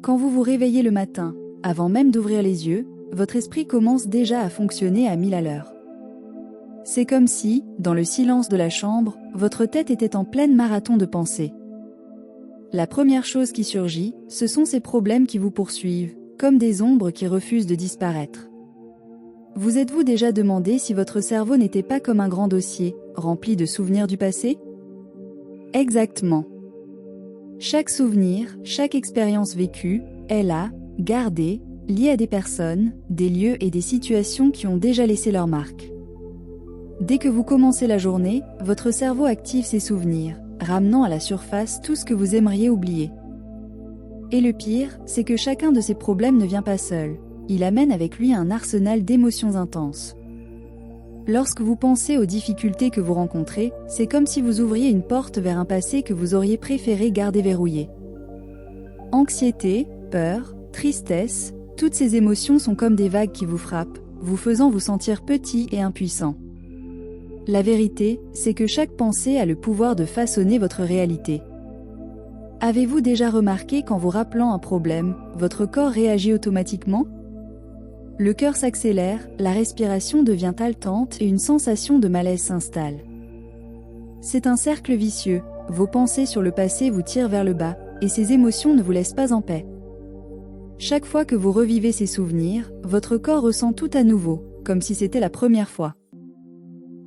Quand vous vous réveillez le matin, avant même d'ouvrir les yeux, votre esprit commence déjà à fonctionner à 1000 à l'heure. C'est comme si, dans le silence de la chambre, votre tête était en pleine marathon de pensées. La première chose qui surgit, ce sont ces problèmes qui vous poursuivent, comme des ombres qui refusent de disparaître. Vous êtes-vous déjà demandé si votre cerveau n'était pas comme un grand dossier, rempli de souvenirs du passé? Exactement. Chaque souvenir, chaque expérience vécue, est là, gardée, liée à des personnes, des lieux et des situations qui ont déjà laissé leur marque. Dès que vous commencez la journée, votre cerveau active ses souvenirs, ramenant à la surface tout ce que vous aimeriez oublier. Et le pire, c'est que chacun de ces problèmes ne vient pas seul. Il amène avec lui un arsenal d'émotions intenses. Lorsque vous pensez aux difficultés que vous rencontrez, c'est comme si vous ouvriez une porte vers un passé que vous auriez préféré garder verrouillé. Anxiété, peur, tristesse, toutes ces émotions sont comme des vagues qui vous frappent, vous faisant vous sentir petit et impuissant. La vérité, c'est que chaque pensée a le pouvoir de façonner votre réalité. Avez-vous déjà remarqué qu'en vous rappelant un problème, votre corps réagit automatiquement? Le cœur s'accélère, la respiration devient haletante et une sensation de malaise s'installe. C'est un cercle vicieux, vos pensées sur le passé vous tirent vers le bas, et ces émotions ne vous laissent pas en paix. Chaque fois que vous revivez ces souvenirs, votre corps ressent tout à nouveau, comme si c'était la première fois.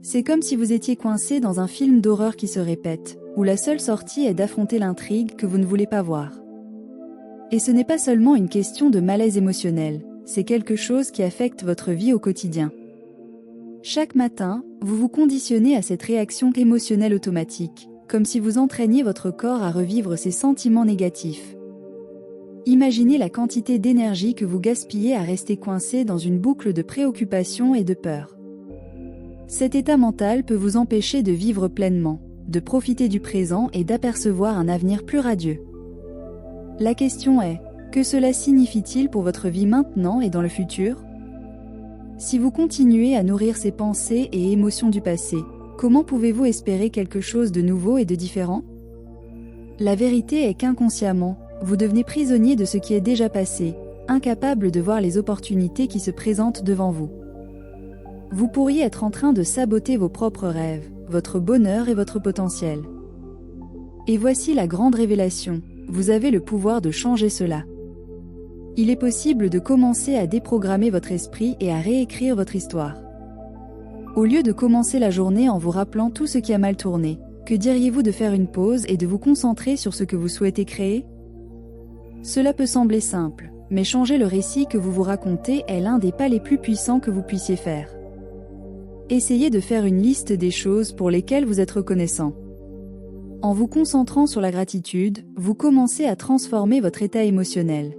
C'est comme si vous étiez coincé dans un film d'horreur qui se répète, où la seule sortie est d'affronter l'intrigue que vous ne voulez pas voir. Et ce n'est pas seulement une question de malaise émotionnel, c'est quelque chose qui affecte votre vie au quotidien. Chaque matin, vous vous conditionnez à cette réaction émotionnelle automatique, comme si vous entraîniez votre corps à revivre ces sentiments négatifs. Imaginez la quantité d'énergie que vous gaspillez à rester coincé dans une boucle de préoccupation et de peur. Cet état mental peut vous empêcher de vivre pleinement, de profiter du présent et d'apercevoir un avenir plus radieux. La question est, que cela signifie-t-il pour votre vie maintenant et dans le futur? Si vous continuez à nourrir ces pensées et émotions du passé, comment pouvez-vous espérer quelque chose de nouveau et de différent? La vérité est qu'inconsciemment, vous devenez prisonnier de ce qui est déjà passé, incapable de voir les opportunités qui se présentent devant vous. Vous pourriez être en train de saboter vos propres rêves, votre bonheur et votre potentiel. Et voici la grande révélation, vous avez le pouvoir de changer cela. Il est possible de commencer à déprogrammer votre esprit et à réécrire votre histoire. Au lieu de commencer la journée en vous rappelant tout ce qui a mal tourné, que diriez-vous de faire une pause et de vous concentrer sur ce que vous souhaitez créer? Cela peut sembler simple, mais changer le récit que vous vous racontez est l'un des pas les plus puissants que vous puissiez faire. Essayez de faire une liste des choses pour lesquelles vous êtes reconnaissant. En vous concentrant sur la gratitude, vous commencez à transformer votre état émotionnel.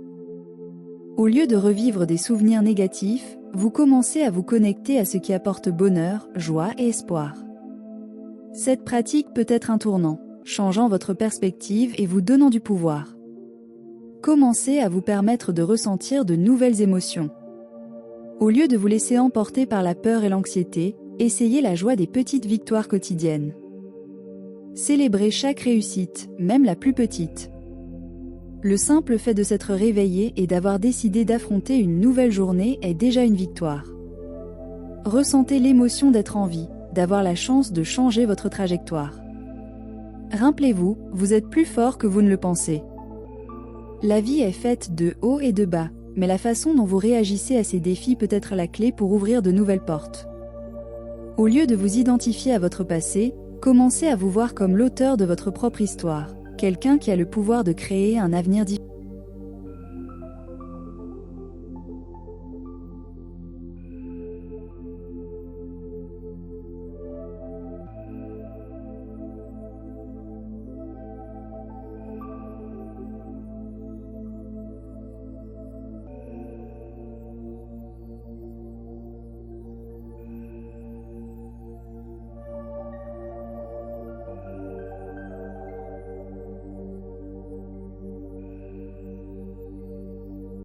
Au lieu de revivre des souvenirs négatifs, vous commencez à vous connecter à ce qui apporte bonheur, joie et espoir. Cette pratique peut être un tournant, changeant votre perspective et vous donnant du pouvoir. Commencez à vous permettre de ressentir de nouvelles émotions. Au lieu de vous laisser emporter par la peur et l'anxiété, essayez la joie des petites victoires quotidiennes. Célébrez chaque réussite, même la plus petite. Le simple fait de s'être réveillé et d'avoir décidé d'affronter une nouvelle journée est déjà une victoire. Ressentez l'émotion d'être en vie, d'avoir la chance de changer votre trajectoire. Rappelez-vous, vous êtes plus fort que vous ne le pensez. La vie est faite de hauts et de bas, mais la façon dont vous réagissez à ces défis peut être la clé pour ouvrir de nouvelles portes. Au lieu de vous identifier à votre passé, commencez à vous voir comme l'auteur de votre propre histoire, quelqu'un qui a le pouvoir de créer un avenir différent.